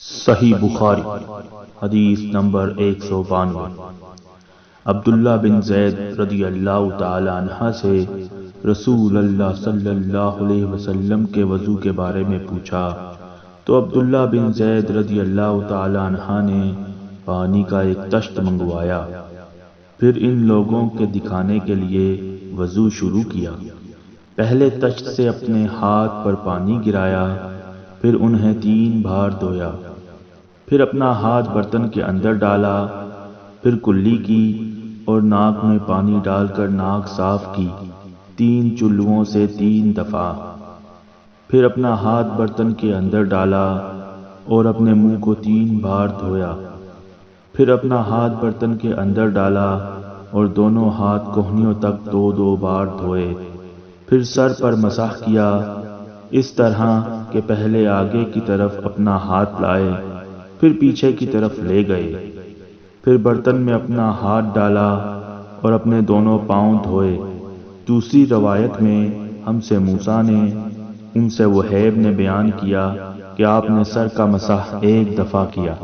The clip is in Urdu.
صحیح بخاری حدیث نمبر 192۔ عبداللہ بن زید رضی اللہ تعالی عنہ سے رسول اللہ صلی اللہ علیہ وسلم کے وضو کے بارے میں پوچھا تو عبداللہ بن زید رضی اللہ تعالی عنہ نے پانی کا ایک تشت منگوایا، پھر ان لوگوں کے دکھانے کے لیے وضو شروع کیا۔ پہلے تشت سے اپنے ہاتھ پر پانی گرایا، پھر انہیں 3 بار دھویا، پھر اپنا ہاتھ برتن کے اندر ڈالا، پھر کلی کی اور ناک میں پانی ڈال کر ناک صاف کی 3 چلووں سے 3 دفعہ، پھر اپنا ہاتھ برتن کے اندر ڈالا اور اپنے منہ کو 3 بار دھویا، پھر اپنا ہاتھ برتن کے اندر ڈالا اور دونوں ہاتھ کوہنیوں تک 2 بار دھوئے، پھر سر پر مسح کیا اس طرح کہ پہلے آگے کی طرف اپنا ہاتھ لائے، پھر پیچھے کی طرف لے گئے، پھر برتن میں اپنا ہاتھ ڈالا اور اپنے دونوں پاؤں دھوئے۔ دوسری روایت میں ہم سے موسیٰ نے، ان سے وہیب نے بیان کیا کہ آپ نے سر کا مسح 1 دفعہ کیا۔